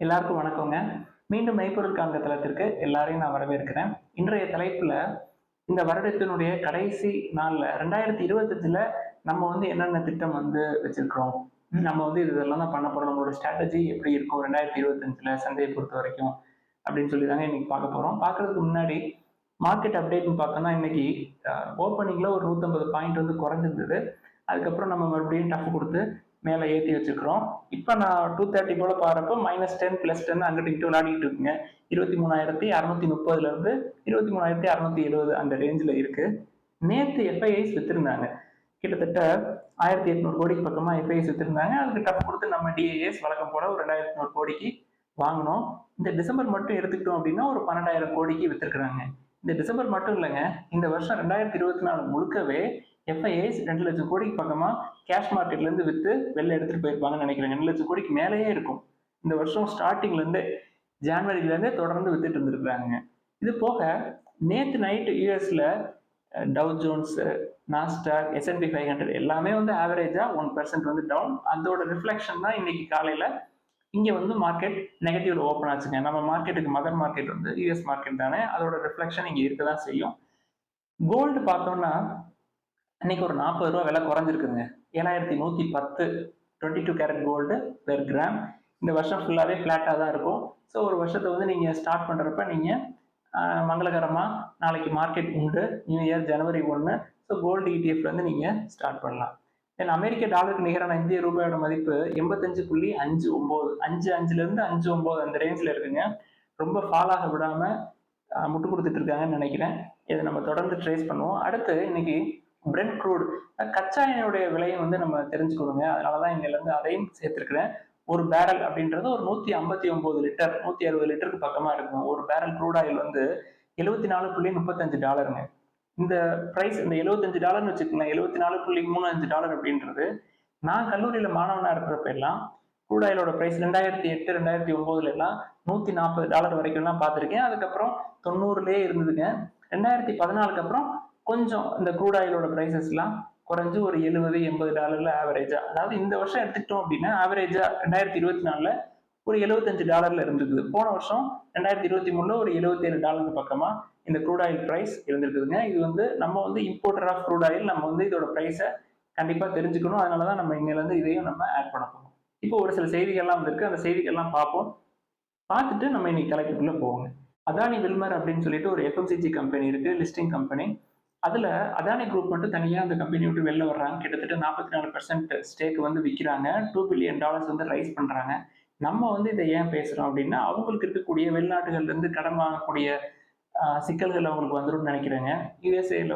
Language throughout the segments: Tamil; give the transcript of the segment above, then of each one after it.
எல்லாருக்கும் வணக்கங்க. மீண்டும் மெய்ப்பொருள் காண்க தளத்திற்கு எல்லாரையும் நான் வரவேற்கிறேன். இன்றைய தலைப்புல இந்த வருடத்தினுடைய கடைசி நாள்ல 2025ல நம்ம என்னென்ன திட்டம் வச்சிருக்கிறோம். நம்ம இதெல்லாம் தான் பண்ண போறோம். நம்மளோட ஸ்ட்ராட்டஜி எப்படி இருக்கும் 2025ல சந்தையை பொறுத்தவரைக்கும் அப்படின்னு சொல்லி தாங்க இன்னைக்கு பார்க்க போறோம். பார்க்கறதுக்கு முன்னாடி மார்க்கெட் அப்டேட்ன்னு பார்த்தோம்னா இன்னைக்கு ஓப்பனிங்ல ஒரு 150 பாயிண்ட் குறைஞ்சிருந்தது. அதுக்கப்புறம் நம்ம மறுபடியும் டஃப் கொடுத்து மேலே ஏற்றி வச்சுக்கிறோம். இப்போ நான் 230 போல பாருறப்போ -10 +10 அங்கிட்டு இங்கிட்டு விளையாடிட்டு இருக்குங்க. 23,630 23,670 அந்த ரேஞ்சில் இருக்கு. நேற்று எஃப்ஐஐஸ் வித்திருந்தாங்க. கிட்டத்தட்ட 1,800 கோடிக்கு பக்கமா எஃப்ஐஐஸ் வித்திருந்தாங்க. அதுக்கு டஃப் கொடுத்து நம்ம டிஏஎஸ் வழக்கம் போல ஒரு 2,800 கோடிக்கு வாங்கினோம். இந்த டிசம்பர் மட்டும் எடுத்துக்கிட்டோம் அப்படின்னா ஒரு 12,000 கோடிக்கு வித்திருக்கிறாங்க. இந்த டிசம்பர் மட்டும் இல்லைங்க, இந்த வருஷம் 2024 முழுக்கவே எஃப்ஐஐஸ் 2 லட்சம் கோடிக்கு பக்கமா கேஷ் மார்க்கெட்ல இருந்து வித்து வெளில எடுத்துட்டு போயிருப்பாங்கன்னு நினைக்கிறேன். 2 லட்சம் கோடிக்கு மேலேயே இருக்கும். இந்த வருஷம் ஸ்டார்டிங்ல இருந்து ஜான்வரில இருந்தே தொடர்ந்து வித்துட்டு இருந்திருக்காங்க. இது போக நேத்து நைட் யூஎஸ்ல டவ் ஜோன்ஸ், நாஸ்டாக், S&P 500 எல்லாமே ஆவரேஜா 1% டவுன். அதோட ரிஃப்ளெக்ஷன் தான் இன்னைக்கு காலையில இங்க மார்க்கெட் நெகட்டிவ்ல ஓப்பன் ஆச்சுங்க. நம்ம மார்க்கெட்டுக்கு மதர் மார்க்கெட் யூஎஸ் மார்க்கெட் தானே, அதோட ரிஃப்ளெக்ஷன் இங்க இருக்கதான் செய்யும். கோல்டு பார்த்தோம்னா இன்னைக்கு ஒரு 40 ரூபா விலை குறைஞ்சிருக்குங்க. 7,110 22 கேரட் கோல்டு பெர் கிராம். இந்த வருஷம் ஃபுல்லாவே ஃபிளாட்டா தான் இருக்கும். ஸோ ஒரு வருஷத்தை நீங்க ஸ்டார்ட் பண்றப்ப நீங்க மங்களகரமா நாளைக்கு மார்க்கெட் உண்டு. நியூ இயர் ஜனவரி 1. ஸோ கோல்டு இடிஎஃப்ல நீங்க ஸ்டார்ட் பண்ணலாம். தென் அமெரிக்க டாலருக்கு நிகரான இந்திய ரூபாயோட மதிப்பு 85.59 55ல இருந்து 59 அந்த ரேஞ்சில் இருக்குங்க. ரொம்ப ஃபால் ஆக விடாம முட்டு கொடுத்துட்டு இருக்காங்கன்னு நினைக்கிறேன். இதை நம்ம தொடர்ந்து ட்ரேஸ் பண்ணுவோம். அடுத்து இன்னைக்கு பிரெண்ட் க்ரூட் கச்சா எண்ணெயோடைய விலையை நம்ம தெரிஞ்சுக்கணுங்க. அதனாலதான் இங்க இருந்து அதையும் சேர்த்திருக்கிறேன். ஒரு பேரல் அப்படின்றது ஒரு 159 லிட்டர் 160 லிட்டருக்கு பக்கமா இருக்கும். ஒரு பேரல் க்ரூட் ஆயில் $74.35. இந்த பிரைஸ் இந்த $75 வச்சுக்கலாம். $74.35 அப்படின்றது நான் கல்லூரியில மாணவனா இருக்கிறப்ப எல்லாம் க்ரூட் ஆயிலோட பிரைஸ் 2008 2009 எல்லாம் $140 வரைக்கும் எல்லாம் பார்த்திருக்கேன். அதுக்கப்புறம் 90லயே இருந்ததுங்க. 2014க்கு அப்புறம் கொஞ்சம் இந்த க்ரூட் ஆயிலோட பிரைசஸ்லாம் குறைஞ்சு ஒரு $70-80 ஆவரேஜா, அதாவது இந்த வருஷம் எடுத்துக்கிட்டோம் அப்படின்னா ஆவரேஜா 2024ல ஒரு $75 இருந்திருக்குது. போன வருஷம் 2023ல ஒரு $77 பக்கமா இந்த க்ரூட் ஆயில் பிரைஸ் இருந்திருக்குதுங்க. இது நம்ம இம்போர்ட்டர் ஆஃப் க்ரூட் ஆயில், நம்ம இதோட பிரைஸை கண்டிப்பா தெரிஞ்சுக்கணும். அதனாலதான் நம்ம இன்னையில இருந்து இதையும் நம்ம ஆட் பண்ண போறோம். இப்போ ஒரு சில செய்திகள்லாம் வந்திருக்கு. அந்த செய்திகள்லாம் பார்ப்போம். பார்த்துட்டு நம்ம இன்னைக்கு தலைப்புக்குள்ள போவோங்க. அதானி வில்மர் அப்படின்னு சொல்லிட்டு ஒரு எஃப்எம்சிஜி கம்பெனி இருக்கு, லிஸ்டிங் கம்பெனி. அதுல அதானி குரூப் மட்டும் தனியா அந்த கம்பெனி விட்டு வெளில வர்றாங்க. கிட்டத்தட்ட 44% ஸ்டேக் விற்கிறாங்க. $2 பில்லியன் ரைஸ் பண்றாங்க. நம்ம இதை ஏன் பேசுறோம் அப்படின்னா, அவங்களுக்கு இருக்கக்கூடிய வெளிநாட்டுகள்ல இருந்து கடன் வாங்கக்கூடிய சிக்கல்கள் அவங்களுக்கு வந்துடும் நினைக்கிறேங்க. யுஎஸ்ஏல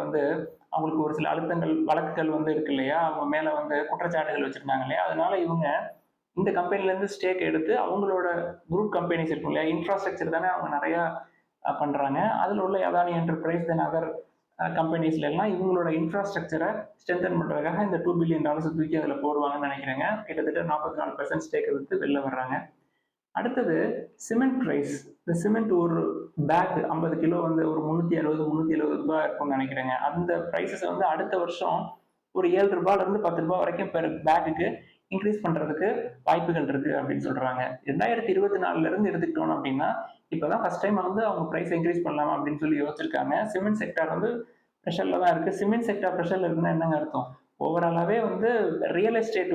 அவங்களுக்கு ஒரு சில அழுத்தங்கள் வழக்குகள் இருக்கு இல்லையா, அவங்க மேல குற்றச்சாட்டுகள் வச்சிருந்தாங்க இல்லையா, அதனால இவங்க இந்த கம்பெனில இருந்து ஸ்டேக் எடுத்து அவங்களோட குரூப் கம்பெனிஸ் இருக்கும் இல்லையா, இன்ஃப்ராஸ்ட்ரக்சர் தானே அவங்க நிறைய பண்றாங்க. அதுல உள்ள அதானி என்டர்பிரைஸ் தென் அதர் கம்பெனிஸ்ல எல்லாம் இவங்களோட இன்ஃப்ராஸ்ட்ரக்சரை ஸ்ட்ரென்தன் பண்றதுக்காக இந்த $2 பில்லியன் தூக்கி அதுல போடுவாங்கன்னு நினைக்கிறேங்க. கிட்டத்தட்ட 44% ஸ்டேக்கை விட்டு வெளில வர்றாங்க. அடுத்தது சிமெண்ட் பிரைஸ். இந்த சிமெண்ட் ஒரு பேக் 50 கிலோ ஒரு 360 ரூபாய் இருக்கும்னு நினைக்கிறேங்க. அந்த பிரைசஸ் அடுத்த வருஷம் ஒரு $7 இருந்து $10 வரைக்கும் பெர் பேக்குக்கு இன்க்ரீஸ் பண்றதுக்கு வாய்ப்புகள் இருக்கு அப்படின்னு சொல்றாங்க. 2024ல இருந்து எடுத்துக்கிட்டோம் அப்படின்னா இப்பதான் ஃபர்ஸ்ட் டைம் அவங்க பிரைஸ் இன்க்ரீஸ் பண்ணலாமா அப்படின்னு சொல்லி யோசிச்சிருக்காங்க. சிமெண்ட் செக்டார் ப்ரெஷர்ல தான் இருக்கு. சிமெண்ட் செக்டார் ப்ரெஷர்ல இருக்குன்னா என்னங்க அர்த்தம்? ஓவராலாவே ரியல் எஸ்டேட்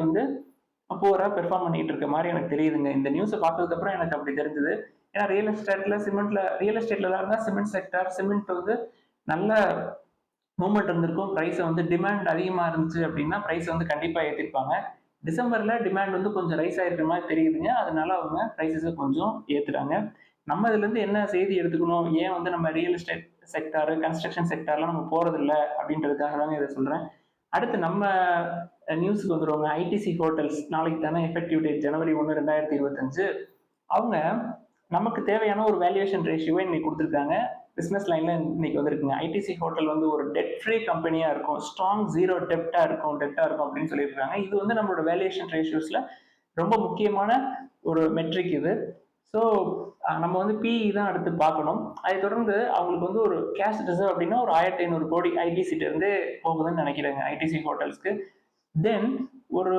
போரா பெர்ஃபார்ம் பண்ணிட்டு இருக்க மாதிரி எனக்கு தெரியுதுங்க. இந்த நியூஸை பார்த்ததுக்கு அப்புறம் எனக்கு அப்படி தெரிஞ்சது. ஏன்னா ரியல் எஸ்டேட்ல தான் இருந்தா சிமெண்ட் செக்டார், சிமெண்ட் நல்ல மூவ்மெண்ட் இருந்திருக்கும். பிரைஸ் டிமாண்ட் அதிகமா இருந்துச்சு அப்படின்னா பிரைஸ் கண்டிப்பா ஏற்றிருப்பாங்க. டிசம்பர்ல டிமாண்ட் கொஞ்சம் ரைஸ் ஆயிருக்கிற மாதிரி தெரியுதுங்க. அதனால அவங்க பிரைசஸை கொஞ்சம் ஏத்துறாங்க. நம்ம இதுல இருந்து என்ன செய்தி எடுத்துக்கணும், ஏன் நம்ம ரியல் எஸ்டேட் செக்டார், கன்ஸ்ட்ரக்ஷன் செக்டார்லாம் நம்ம போறது இல்லை அப்படின்றதுக்காக தாங்க இதை சொல்றேன். அடுத்து நம்ம நியூஸுக்கு வந்துடுவாங்க. ஐடிசி ஹோட்டல்ஸ் நாளைக்கு தானே எஃபெக்டிவ் டேட் ஜனவரி 1, 2025. அவங்க நமக்கு தேவையான ஒரு வேல்யூவேஷன் ரேஷியோவை இன்னைக்கு கொடுத்துருக்காங்க. பிசினஸ் லைன்ல இன்னைக்கு வந்திருக்குங்க. ஐடிசி ஹோட்டல் ஒரு டெட் ஃப்ரீ கம்பெனியா இருக்கும், ஸ்ட்ராங் ஜீரோ டெப்டா இருக்கும் அப்படின்னு சொல்லியிருக்காங்க. இது நம்மளோட வேல்யூவேஷன் ரேஷியோஸ்ல ரொம்ப முக்கியமான ஒரு மெட்ரிக் இது. ஸோ நம்ம பிஇ தான் அடுத்து பார்க்கணும். அதை தொடர்ந்து அவங்களுக்கு ஒரு கேஷ் ரிசர்வ் அப்படின்னா ஒரு 1,500 கோடி ஐடிசிட்ட இருந்து போகுதுன்னு நினைக்கிறேங்க ஐடிசி ஹோட்டல்ஸ்க்கு. தென் ஒரு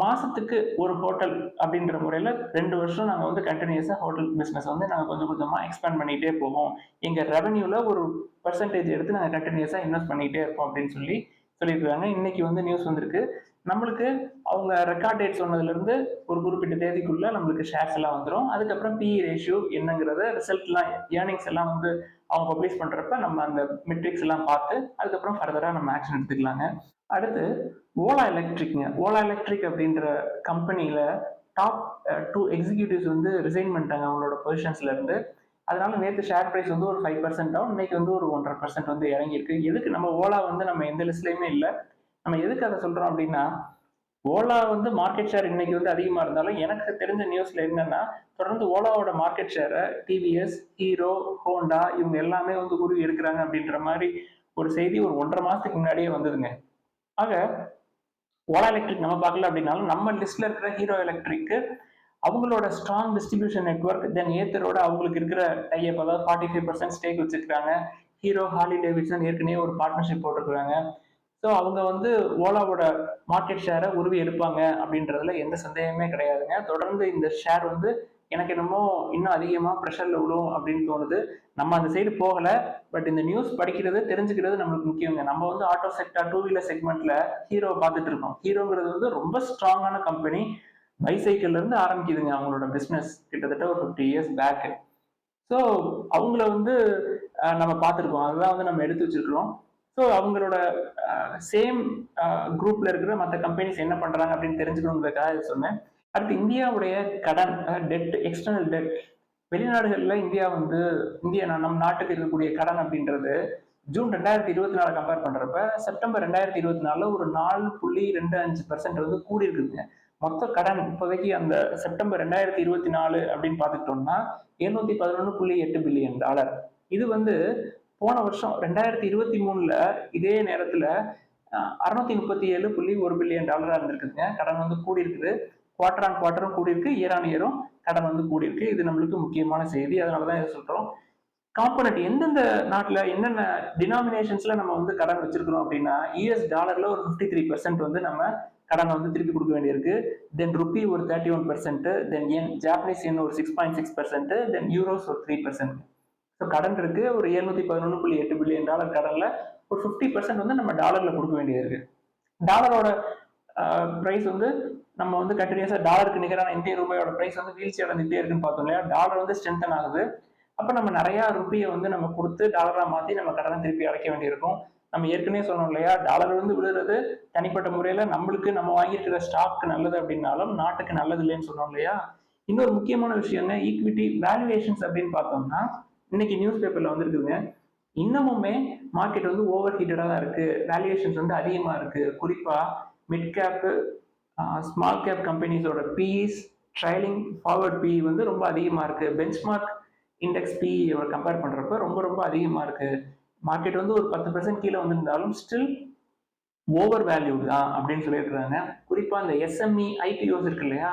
மாசத்துக்கு ஒரு ஹோட்டல் அப்படின்ற முறையில 2 வருஷம் நாங்க வந்து கன்டினியூஸா ஹோட்டல் பிசினஸ் வந்து நாங்க கொஞ்சம் கொஞ்சமா எக்ஸ்பேண்ட் பண்ணிட்டே போவோம். எங்க ரெவென்யூல ஒரு பெர்சன்டேஜ் எடுத்து நாங்க கன்டினியூஸா இன்வெஸ்ட் பண்ணிட்டே இருப்போம் அப்படின்னு சொல்லியிருக்காங்க. இன்னைக்கு வந்து நியூஸ் வந்திருக்கு. நம்மளுக்கு அவங்க ரெக்கார்ட் டேட் சொன்னதுலேருந்து ஒரு குறிப்பிட்ட தேதிக்குள்ள நம்மளுக்கு ஷேர்ஸ் எல்லாம் வந்துடும். அதுக்கப்புறம் பிஇ ரேஷியோ என்னங்கிறத ரிசல்ட்லாம் ஏர்னிங்ஸ் எல்லாம் வந்து அவங்க பப்ளிஷ் பண்றப்ப நம்ம அந்த மெட்ரிக்ஸ் எல்லாம் பார்த்து அதுக்கப்புறம் ஃபர்தரா நம்ம ஆக்ஷன் எடுத்துக்கலாங்க. அடுத்து ஓலா எலக்ட்ரிக்ங்க. ஓலா எலக்ட்ரிக் அப்படின்ற கம்பெனியில டாப் 2 எக்ஸிக்யூட்டிவ்ஸ் வந்து ரிசைன் பண்ணிட்டாங்க அவங்களோட பொசிஷன்ஸ்ல இருந்து. அதனால நேற்று ஷேர் பிரைஸ் வந்து ஒரு 5% டவுன், இன்னைக்கு வந்து ஒரு 1.5% வந்து இறங்கியிருக்கு. எதுக்கு நம்ம ஓலா வந்து நம்ம எந்த லிஸ்ட்லயுமே இல்லை. நம்ம எதுக்கு அதை சொல்றோம் அப்படின்னா, ஓலா வந்து மார்க்கெட் ஷேர் இன்னைக்கு வந்து அதிகமா இருந்தாலும் எனக்கு தெரிஞ்ச நியூஸ்ல என்னன்னா, தொடர்ந்து ஓலாவோட மார்க்கெட் ஷேரை டிவிஎஸ், ஹீரோ, ஹோண்டா இவங்க எல்லாமே வந்து உருவி எடுக்கிறாங்க அப்படின்ற மாதிரி ஒரு செய்தி ஒரு 1.5 மாசத்துக்கு முன்னாடியே வந்ததுங்க. ஆக ஓலா எலக்ட்ரிக் நம்ம பார்க்கல அப்படின்னாலும் நம்ம லிஸ்ட்ல இருக்கிற ஹீரோ எலக்ட்ரிக் அவங்களோட ஸ்ட்ராங் டிஸ்ட்ரிபியூஷன் நெட்வொர்க் தென் ஏத்தரோட அவங்களுக்கு இருக்கிற டைப், அதாவது 45% ஸ்டேக் வச்சிருக்காங்க. ஹீரோ, ஹார்லி டேவிட்சன் ஏற்கனவே ஒரு பார்ட்னர்ஷிப் போட்டிருக்காங்க. ஸோ அவங்க வந்து ஓலாவோட மார்க்கெட் ஷேரை உருவி எடுப்பாங்க அப்படின்றதுல எந்த சந்தேகமே கிடையாதுங்க. தொடர்ந்து இந்த ஷேர் வந்து எனக்கு என்னமோ இன்னும் அதிகமாக ப்ரெஷரில் விடும் அப்படின்னு தோணுது. நம்ம அந்த சைடு போகலை, பட் இந்த நியூஸ் படிக்கிறது தெரிஞ்சுக்கிறது நம்மளுக்கு முக்கியங்க. நம்ம வந்து ஆட்டோ செக்டார், டூ வீலர் செக்மெண்ட்ல ஹீரோவை பார்த்துட்டு இருக்கோம். ஹீரோங்கிறது வந்து ரொம்ப ஸ்ட்ராங்கான கம்பெனி. பைசைக்கிள்ல இருந்து ஆரம்பிக்குதுங்க அவங்களோட பிஸ்னஸ் கிட்டத்தட்ட ஒரு 50 இயர்ஸ் பேக். ஸோ அவங்கள வந்து நம்ம பார்த்துருக்கோம், அதுதான் வந்து நம்ம எடுத்து வச்சிருக்கிறோம். ஸோ அவங்களோட சேம் குரூப்ல இருக்கிற மற்ற கம்பெனிஸ் என்ன பண்றாங்க அப்படின்னு தெரிஞ்சுக்கணுங்கிறதுக்காக இதை சொன்னேன். அடுத்து இந்தியாவுடைய கடன், டெட், எக்ஸ்டர்னல் டெட். வெளிநாடுகள்ல இந்தியா நம் நாட்டுக்கு இருக்கக்கூடிய கடன் அப்படின்றது ஜூன் 2024 கம்பேர் பண்றப்ப செப்டம்பர் 2024 ஒரு 4.25% வந்து கூடி இருக்குதுங்க. மொத்த கடன் இப்போதைக்கு அந்த செப்டம்பர் 2024 அப்படின்னு பார்த்துக்கிட்டோம்னா $711.8 பில்லியன். இது வந்து போன வருஷம் 2023 இதே நேரத்துல 637.1 பில்லியன் இருந்திருக்குங்க. கடன் வந்து கூடி இருக்குது. குவார்டர் ஆன் குவார்டரும் கூடி இருக்கு, இயர் ஆன் இயரும் கடன் வந்து கூடி இருக்கு. இது நம்மளுக்கு முக்கியமான செய்தி. அதனாலதான் இதை சொல்றோம். காம்பனண்ட் எந்தெந்த நாட்டுல என்னென்ன டினாமினேஷன்ஸ்ல நம்ம வந்து கடன் வச்சிருக்கிறோம் அப்படின்னா, யூஎஸ் டாலர்ல ஒரு 53% வந்து நம்ம கடன் வந்து திருப்பி கொடுக்க வேண்டியிருக்கு. தென் ருப்பி ஒரு 31%, தென் என் ஜாப்பனீஸ் என் ஒரு 6.6%, தென் யூரோஸ் ஒரு 3%. ஸோ கடன் இருக்கு. ஒரு $711.8 பில்லியன் கடன்ல ஒரு 50% வந்து நம்ம டாலர்ல கொடுக்க வேண்டியது இருக்கு. டாலரோட பிரைஸ் வந்து நம்ம வந்து கண்டினியூஸா டாலருக்கு நிகரான இந்திய ரூபாயோட பிரைஸ் வந்து வீழ்ச்சி அடைஞ்சிட்டே இருக்குன்னு பார்த்தோம் இல்லையா. டாலர் வந்து ஸ்ட்ரென்தன் ஆகுது. அப்ப நம்ம நிறைய ருப்பியை வந்து நம்ம கொடுத்து டாலரா மாத்தி நம்ம கடனை திருப்பி அடைக்க வேண்டியிருக்கும். நம்ம ஏற்கனவே சொன்னோம் இல்லையா, டாலர் வந்து விழுறது தனிப்பட்ட முறையில நம்மளுக்கு நம்ம வாங்கியிருக்கிற ஸ்டாக் நல்லது அப்படின்னாலும் நாட்டுக்கு நல்லது இல்லைன்னு சொன்னோம் இல்லையா. இன்னொரு முக்கியமான விஷயங்க, ஈக்விட்டி வேல்யூவேஷன்ஸ் அப்படின்னு பார்த்தோம்னா இன்னைக்கு நியூஸ் பேப்பர்ல வந்துருக்குதுங்க. இன்னமுமே மார்க்கெட் வந்து ஓவர் ஹீட்டடா தான் இருக்கு. வேல்யூவேஷன்ஸ் வந்து அதிகமா இருக்கு. குறிப்பா மிட் கேப், ஸ்மால் கேப் கம்பெனிஸோட பிஇஸ், ட்ரைலிங் ஃபார்வர்ட் பிஇ வந்து ரொம்ப அதிகமா இருக்கு. பெஞ்ச்மார்க் இண்டெக்ஸ் பிஇ கம்பேர் பண்றப்ப ரொம்ப ரொம்ப அதிகமா இருக்கு. மார்க்கெட் வந்து ஒரு 10% கீழே வந்திருந்தாலும் ஸ்டில் ஓவர் வேல்யூ தான் அப்படின்னு சொல்லியிருக்கிறாங்க. குறிப்பா இந்த எஸ்எம்இ ஐபிஓஸ் இருக்கு இல்லையா,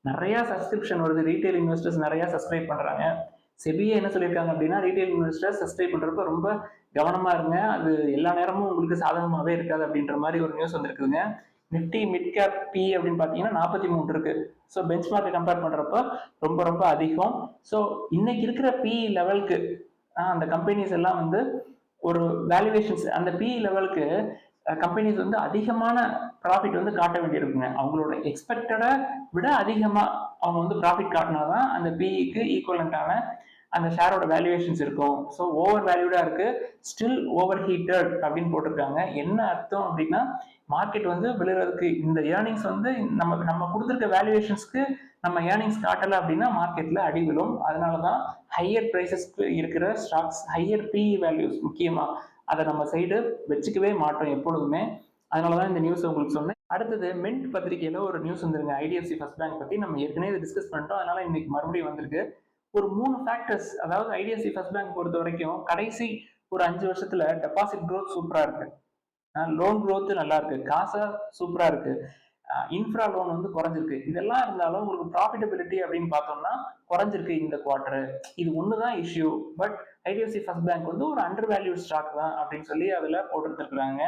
நிறைய சப்ஸ்கிரிப்ஷன் வருது. ரீட்டைல் இன்வெஸ்டர்ஸ் நிறைய சப்ஸ்கிரைப் பண்றாங்க. செபியே என்ன சொல்லியிருக்காங்க அப்படின்னா, ரீட்டைல் இன்வெஸ்டர்ஸ் சப்ஸ்கிரைப் பண்றப்ப ரொம்ப கவனமா இருங்க, அது எல்லா நேரமும் உங்களுக்கு சாதகமாகவே இருக்காது அப்படின்ற மாதிரி ஒரு நியூஸ் வந்திருக்குதுங்க. நிப்டி மிட் கேப் பி அப்படின்னு பார்த்தீங்கன்னா 43 இருக்கு. ஸோ பெஞ்ச் மார்க்கை கம்பேர் பண்றப்ப ரொம்ப ரொம்ப அதிகம். ஸோ இன்னைக்கு இருக்கிற பி லெவலுக்கு அந்த கம்பெனிஸ் எல்லாம் வந்து ஒரு வேல்யூவேஷன்ஸ் அந்த பி லெவலுக்கு கம்பெனிஸ் வந்து அதிகமான ப்ராஃபிட் வந்து காட்ட வேண்டியிருக்குங்க. அவங்களோட எக்ஸ்பெக்டடை விட அதிகமா அவங்க வந்து ப்ராஃபிட் காட்டினாதான் அந்த பிஇக்கு ஈக்குவலண்டான அந்த ஷேரோட வேல்யூவேஷன்ஸ் இருக்கும். ஸோ ஓவர் வேல்யூடா இருக்கு, ஸ்டில் ஓவர் ஹீட்டட் அப்படின்னு போட்டிருக்காங்க. என்ன அர்த்தம் அப்படின்னா, மார்க்கெட் வந்து விழுறதுக்கு இந்த ஏர்னிங்ஸ் வந்து நம்ம நம்ம கொடுத்துருக்க வேல்யூவேஷன்ஸ்க்கு நம்ம ஏர்னிங்ஸ் காட்டலை அப்படின்னா மார்க்கெட்ல அடி விழும். அதனாலதான் ஹையர் ப்ரைஸஸ்க்கு இருக்கிற ஸ்டாக்ஸ், ஹையர் பிஇ வேல்யூஸ் முக்கியமா அதை நம்ம சைடு வச்சுக்கவே மாட்டோம் எப்பொழுதுமே. அதனாலதான் இந்த நியூஸ் உங்களுக்கு சொன்னேன். அடுத்தது மின்ட் பத்திரிகையில ஒரு நியூஸ் வந்துருங்க, ஐடிஎஃப்சி ஃபர்ஸ்ட் பேங்க் பத்தி. நம்ம ஏற்கனவே டிஸ்கஸ் பண்ணிட்டோம், அதனால இன்னைக்கு மறுபடியும் வந்திருக்கு. ஒரு 3 ஃபேக்டர்ஸ், அதாவது ஐடிஎஃப்சி ஃபர்ஸ்ட் பேங்க் பொறுத்த வரைக்கும் கடைசி ஒரு 5 வருஷத்துல டெபாசிட் க்ரோத் சூப்பரா இருக்கு, லோன் க்ரோத் நல்லா இருக்கு, காசா சூப்பரா இருக்கு, இன்ஃப்ரா லோன் வந்து குறைஞ்சிருக்கு. இதெல்லாம் இருந்தாலும் உங்களுக்கு ப்ராஃபிட்டபிலிட்டி அப்படின்னு பார்த்தோம்னா குறைஞ்சிருக்கு இந்த குவார்டர். இது ஒண்ணுதான் issue. But IDFC first bank வந்து ஒரு அண்டர் வேல்யூட் ஸ்டாக் தான் அப்படின்னு சொல்லி அதுல போட்டுருக்காங்க.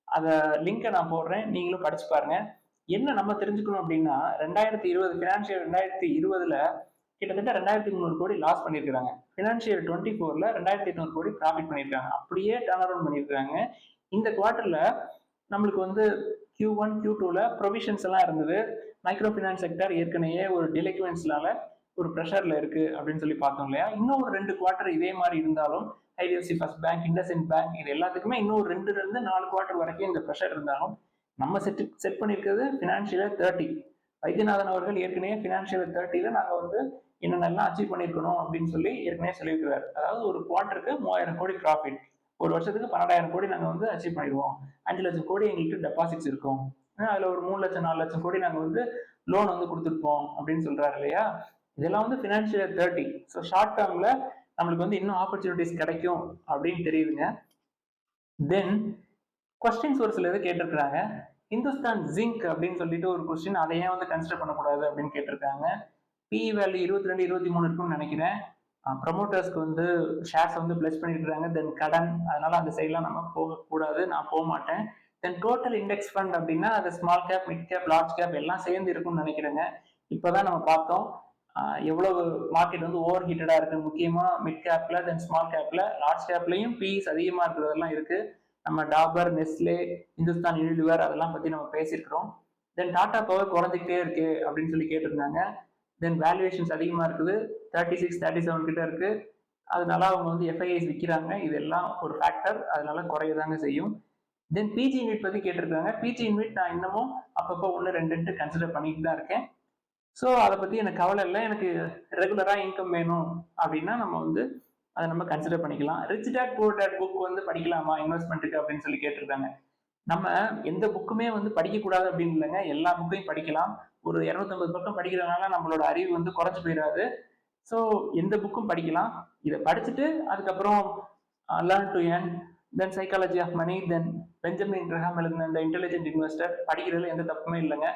அத லிங்கை நான் போடுறேன், நீங்களும் படிச்சு பாருங்க. என்ன நம்ம தெரிஞ்சுக்கணும் அப்படின்னா 2020 ஃபினான்ஷியல் 2020ல கிட்டத்தட்ட 2300 கோடி லாஸ் பண்ணியிருக்காங்க. ஃபினான்ஷியல் 24ல 2800 கோடி ப்ராஃபிட் பண்ணியிருக்காங்க. அப்படியே டர்ன் அரவுண்ட் பண்ணியிருக்காங்க. இந்த குவார்டர்ல நம்மளுக்கு வந்து Q1 Q2ல ப்ரொவிஷன்ஸ் எல்லாம் இருந்தது. மைக்ரோ ஃபினான்ஸ் செக்டர் ஏற்கனவே ஒரு டிலிக்வன்ஸ்னால ஒரு ப்ரெஷர்ல இருக்கு அப்படின்னு சொல்லி பார்த்தோம் இல்லையா. இன்னும் ஒரு 2 குவார்டர் இதே மாதிரி இருந்தாலும் IDFC first bank, IndusInd bank இது எல்லாத்துக்குமே இன்னும் ஒரு 2 4 குவார்டர் வரைக்கும் இந்த ப்ரெஷர் இருந்தாலும் நம்ம செட் பண்ணியிருக்கிறது ஃபினான்ஷியல் 30. வைத்தியநாதன் அவர்கள் ஏற்கனவே ஃபினான்ஷியல் 30ல நாங்கள் வந்து என்னென்னலாம் அச்சீவ் பண்ணியிருக்கணும் அப்படின்னு சொல்லி ஏற்கனவே சொல்லியிருக்கிறார். அதாவது ஒரு குவார்டருக்கு 3000 கோடி ப்ராஃபிட், ஒரு வருஷத்துக்கு 12,000 கோடி நாங்கள் வந்து அச்சீவ் பண்ணிடுவோம். 5,00,000 கோடி எங்களுக்கு டெபாசிட்ஸ் இருக்கும், அதில் ஒரு 3 லட்சம் 4 லட்சம் கோடி நாங்கள் வந்து லோன் வந்து கொடுத்துருப்போம் அப்படின்னு சொல்றாரு இல்லையா. இதெல்லாம் வந்து ஃபினான்ஷியல் 30. ஸோ ஷார்ட் டேர்ம்ல நம்மளுக்கு வந்து இன்னும் ஆப்பர்ச்சுனிட்டிஸ் கிடைக்கும் அப்படின்னு தெரியுதுங்க. தென் கொஸ்டின்ஸ் ஒரு சில இது கேட்டிருக்கிறாங்க. இந்துஸ்தான் ஜிங்க் அப்படின்னு சொல்லிட்டு ஒரு கொஸ்டின், அதை ஏன் வந்து கன்சிடர் பண்ணக்கூடாது அப்படின்னு கேட்டிருக்காங்க. பிஇ வேல்யூ 22 23 இருக்குன்னு நினைக்கிறேன். ப்ரமோட்டர்ஸ்க்கு வந்து ஷேர்ஸ் வந்து பிளஸ் பண்ணிருக்காங்க. தென் கடன், அதனால அந்த சைட்லாம் நம்ம போகக்கூடாது, நான் போக மாட்டேன். தென் டோட்டல் இண்டெக்ஸ் ஃபண்ட் அப்படின்னா அது small cap, mid cap, large cap எல்லாம் சேர்ந்து இருக்கும்னு நினைக்கிறேங்க. இப்போதான் நம்ம பார்த்தோம் எவ்வளவு மார்க்கெட் வந்து ஓவர் ஹீட்டடா இருக்கு. முக்கியமா மிட் கேப்ல, தென் ஸ்மால் கேப்ல, லார்ஜ் கேப்லயும் பிஇஸ் அதிகமா இருக்கிறதெல்லாம் இருக்கு. நம்ம டாபர், நெஸ்லே, இந்துஸ்தான் யூனிலிவர் அதெல்லாம் பத்தி நம்ம பேசியிருக்கிறோம். தென் டாடா பவர் குறைஞ்சிக்கிட்டே இருக்கு அப்படின்னு சொல்லி கேட்டிருந்தாங்க. தென் வேல்யூவேஷன்ஸ் அதிகமா இருக்குது, 36 37 கிட்ட இருக்கு. அதனால அவங்க வந்து எஃப்ஐஐஸ் விற்கிறாங்க. இதெல்லாம் ஒரு ஃபேக்டர், அதனால குறையதாங்க செய்யும். தென் பிஜி இன்வெட் பத்தி கேட்டிருக்காங்க. பிஜி இன்வெட் நான் இன்னமும் அப்பப்போ 1 2 கன்சிடர் பண்ணிட்டு தான் இருக்கேன். ஸோ அதை பத்தி எனக்கு கவலை இல்லை. எனக்கு ரெகுலரா இன்கம் வேணும் அப்படின்னா நம்ம வந்து அதை நம்ம கன்சிடர் பண்ணிக்கலாம். Rich dad poor dad book வந்து படிக்கலாமா இன்வெஸ்ட்மெண்ட்டுக்கு அப்படின்னு சொல்லி கேட்டிருக்காங்க. நம்ம எந்த புக்குமே வந்து படிக்கக்கூடாது அப்படின்னு இல்லைங்க, எல்லா புக்கையும் படிக்கலாம். ஒரு 250 பக்கம் படிக்கிறதுனால நம்மளோட அறிவு வந்து குறைஞ்சு போயிடாது. ஸோ எந்த புக்கும் படிக்கலாம். இதை படிச்சுட்டு அதுக்கப்புறம் learn to earn, then psychology of money, then Benjamin Graham எழுதின இந்த இன்டெலிஜென்ட் இன்வெஸ்டர் படிக்கிறதுல எந்த தப்புமே இல்லைங்க.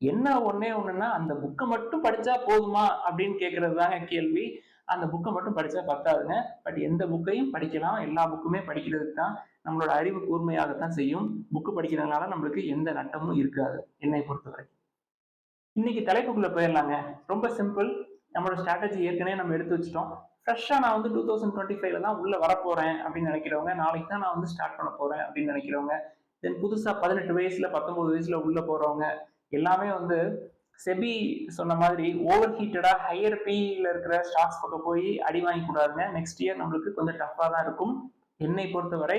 என்ன ஒண்ணுன்னா அந்த புக்கை மட்டும் படிச்சா போதுமா அப்படின்னு கேட்கறது தாங்க கேள்வி. அந்த புக்கை மட்டும் படிச்சா பத்தாதுங்க. பட் எந்த புக்கையும் படிக்கலாம், எல்லா புக்குமே படிக்கிறதுக்கு தான் நம்மளோட அறிவு கூர்மையாகத்தான் செய்யும். புக்கு படிக்கிறதுனால நம்மளுக்கு எந்த நட்டமும் இருக்காது என்னை பொறுத்தவரை. இன்னைக்கு தலைப்புக்குள்ள போயிடலாங்க. ரொம்ப சிம்பிள். நம்மளோட ஸ்ட்ராட்டஜி ஏற்கனவே நம்ம எடுத்து வச்சுட்டோம். ஃப்ரெஷ்ஷா நான் வந்து 2025ல தான் உள்ள வரப்போறேன் அப்படின்னு நினைக்கிறவங்க, நாளைக்கு தான் நான் வந்து ஸ்டார்ட் பண்ண போறேன் அப்படின்னு நினைக்கிறவங்க, தென் புதுசா 18 வயசுல 19 வயசுல உள்ள போறவங்க எல்லாமே வந்து செபி சொன்ன மாதிரி ஓவர் ஹீட்டடா ஹையர் பிஇல இருக்கிற ஸ்டாக்ஸ் பக்கம் போய் அடி வாங்கி கூடாதுங்க. நெக்ஸ்ட் இயர் நம்மளுக்கு கொஞ்சம் டஃபா தான் இருக்கும். என்னை பொறுத்தவரை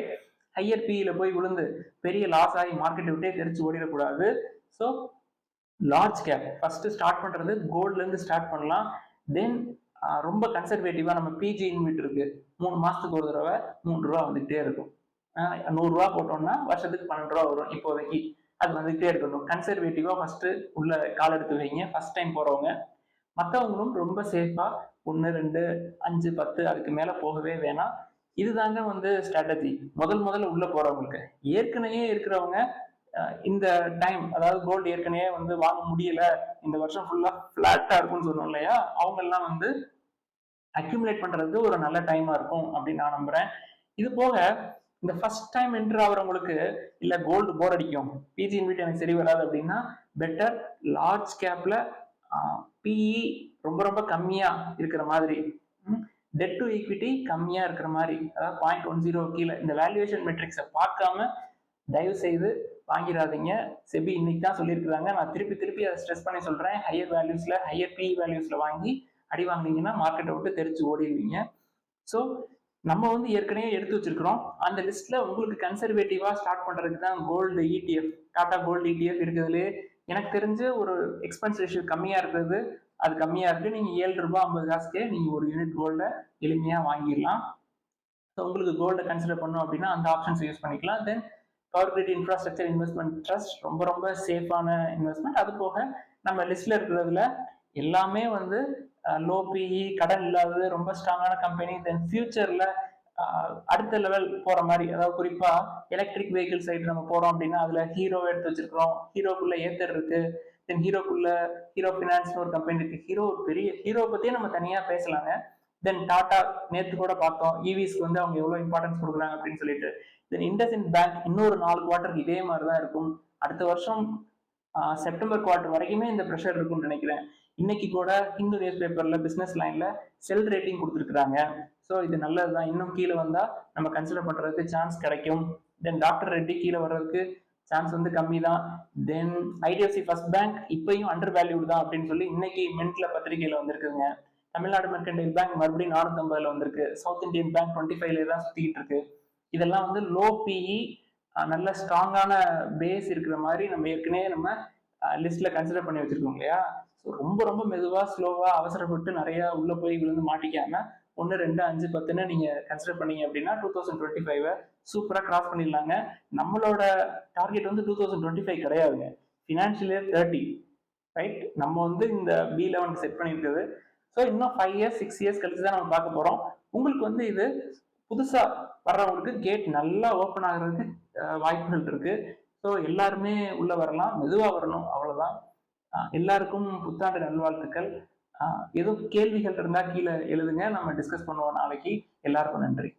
ஹையர் பிஇல போய் விழுந்து பெரிய லாஸ் ஆகி மார்க்கெட்டை விட்டே தெரிச்சு ஓடிடக்கூடாது. So large cap first start பண்றது கோல்ட்ல இருந்து ஸ்டார்ட் பண்ணலாம். தென் ரொம்ப கன்சர்வேட்டிவா நம்ம பிஜி இன்வெட் இருக்கு, 3 மாசத்துக்கு ஒரு தடவை 3 ரூபா வந்துகிட்டே இருக்கும். 100 ரூபா போட்டோம்னா வருஷத்துக்கு 12 ரூபா வரும் இப்போதைக்கு. அது வந்துகிட்டே இருக்கட்டும். கன்சர்வேட்டிவா ஃபர்ஸ்ட் உள்ள கால் எடுத்து வைங்க ஃபர்ஸ்ட் டைம் போறவங்க. மற்றவங்களும் ரொம்ப சேஃபா 1 2 5 10 அதுக்கு மேல போகவே வேணாம். இதுதாங்க வந்து ஸ்ட்ராட்டஜி முதல்ல உள்ள போறவங்களுக்கு. ஏற்கனவே இருக்கிறவங்க இந்த டைம், அதாவது கோல்டு ஏற்கனவே வந்து வாங்க முடியல, இந்த வருஷம் ஃபுல்லா பிளாட்டா இருக்கும்னு சொன்னோம் இல்லையா, அவங்க எல்லாம் வந்து அக்யூமுலேட் பண்றதுக்கு ஒரு நல்ல டைமா இருக்கும் அப்படின்னு நான் நம்புறேன். இது போக இந்த ஃபர்ஸ்ட் டைம் என்ட்ரு ஆகிறவங்களுக்கு இல்ல கோல்டு போர் அடிக்கும், பிஜி இன்வெட் எனக்கு சரி வராது அப்படின்னா பெட்டர் லார்ஜ் கேப்ல பிஇ ரொம்ப ரொம்ப கம்மியா இருக்கிற மாதிரி, டெட் டு ஈக்விட்டி கம்மியா இருக்கிற மாதிரி, அதாவது 0.10 கீழே இந்த வேல்யூவேஷன் மெட்ரிக்ஸை பார்க்காம தயவு செய்து வாங்கிடாதீங்க. செபி இன்னைக்கு தான் சொல்லியிருக்கிறாங்க. நான் திருப்பி அதை ஸ்ட்ரெஸ் பண்ணி சொல்றேன். ஹையர் வேல்யூஸ்ல, ஹையர் பிஇ வேல்யூஸ்ல வாங்கி அடி வாங்கினீங்கன்னா மார்க்கெட்டை விட்டு தெரிச்சு ஓடிடுவீங்க. ஸோ நம்ம வந்து ஏற்கனவே எடுத்து வச்சிருக்கிறோம். அந்த லிஸ்ட்ல உங்களுக்கு கன்சர்வேட்டிவா ஸ்டார்ட் பண்றதுக்கு தான் gold ETF, Tata gold ETF இருக்கிறதுலே எனக்கு தெரிஞ்சு ஒரு எக்ஸ்பென்ஸ் ரேஷியோ கம்மியா இருக்கிறது. அது கம்மியா இருக்கு. நீங்க 7 ரூபாய் 50 காசுக்கே நீங்க ஒரு யூனிட் கோல்ட எளிமையா வாங்கிடலாம். ஸோ உங்களுக்கு கோல்டை கன்சிடர் பண்ணோம் அப்படின்னா அந்த ஆப்ஷன்ஸ் யூஸ் பண்ணிக்கலாம். தென் power grid infrastructure investment trust ரொம்ப சேஃபான இன்வெஸ்ட்மெண்ட். அது போக நம்ம லிஸ்ட்ல இருக்கிறதுல எல்லாமே வந்து லோ பிஇ, கடன் இல்லாதது, ரொம்ப ஸ்ட்ராங்கான கம்பெனி. தென் ஃபியூச்சர்ல அடுத்த லெவல் போற மாதிரி, அதாவது குறிப்பா எலக்ட்ரிக் வெஹிக்கிள் சைடு நம்ம போறோம் அப்படின்னா அதுல ஹீரோ எடுத்து வச்சிருக்கிறோம். ஹீரோக்குள்ள ஏத்தர் இருக்கு. தென் ஹீரோக்குள்ள ஹீரோ பினான்ஸ் ஒரு கம்பெனி இருக்கு. ஹீரோ பெரிய ஹீரோ பத்தியே நம்ம தனியா பேசலாங்க. தென் டாடா நேற்று கூட பார்த்தோம், இவிஸ்க்கு வந்து அவங்க எவ்வளவு இம்பார்ட்டன்ஸ் கொடுக்குறாங்க அப்படின்னு சொல்லிட்டு. தென் இண்டஸ்இண்ட் பேங்க் இன்னொரு 4 குவார்டருக்கு இதே மாதிரி தான் இருக்கும். அடுத்த வருஷம் செப்டம்பர் குவார்டர் வரைக்குமே இந்த ப்ரெஷர் இருக்கும்னு நினைக்கிறேன். இன்னைக்கு கூட ஹிந்து நியூஸ் பேப்பர்ல பிசினஸ் லைன்ல செல் ரேட்டிங் கொடுத்துருக்காங்க. ஸோ இது நல்லதுதான். இன்னும் கீழே வந்தா நம்ம கன்சிடர் பண்றதுக்கு சான்ஸ் கிடைக்கும். தென் டாக்டர் ரெட்டி கீழே வர்றதுக்கு சான்ஸ் வந்து கம்மி தான். தென் ஐடிஎஃப்சி ஃபர்ஸ்ட் பேங்க் இப்பயும் அண்டர் வேல்யூடு தான் அப்படின்னு சொல்லி இன்னைக்கு மின்ட்ல பத்திரிகையில வந்திருக்குங்க. தமிழ்நாடு மெர்கன்டைல் பேங்க் மறுபடியும் 450 வந்திருக்கு. சவுத் இந்தியன் பேங்க் 25 தான் சுத்திக்கிட்டு இருக்கு. இதெல்லாம் வந்து லோ பிஇ, நல்ல ஸ்ட்ராங்கான பேஸ் இருக்கிற மாதிரி நம்ம ஏற்கனவே நம்ம லிஸ்ட்ல கன்சிடர் பண்ணி வச்சிருக்கோம் இல்லையா. ரொம்ப ரொம்ப மெதுவா ஸ்லோவா அவசரப்பட்டு நிறைய உள்ள போய் விழுந்து மாட்டிக்காம 1, 2, 5, 10ன்னு நீங்க கன்சிடர் பண்ணீங்க அப்படின்னா 2025 சூப்பரா கிராஸ் பண்ணிடலாங்க. நம்மளோட டார்கெட் வந்து 2025 கிடையாதுங்க, ஃபினான்ஷியல் இயர் 30, ரைட்? நம்ம வந்து இந்த B11 செட் பண்ணியிருக்கிறது. ஸோ இன்னும் 5 இயர்ஸ் 6 இயர்ஸ் கழிச்சு தான் நம்ம பார்க்க போறோம். உங்களுக்கு வந்து இது புதுசா வர்றவங்களுக்கு கேட் நல்லா ஓப்பன் ஆகுறதுக்கு வாய்ப்புகள் இருக்கு. ஸோ எல்லாருமே உள்ள வரலாம், மெதுவா வரணும், அவ்வளவுதான். எல்லாருக்கும் புத்தாண்டு நல்வாழ்த்துக்கள். எதுவும் கேள்விகள் இருந்தா கீழே எழுதுங்க, நம்ம டிஸ்கஸ் பண்ணுவோம் நாளைக்கு. எல்லாருக்கும் நன்றி.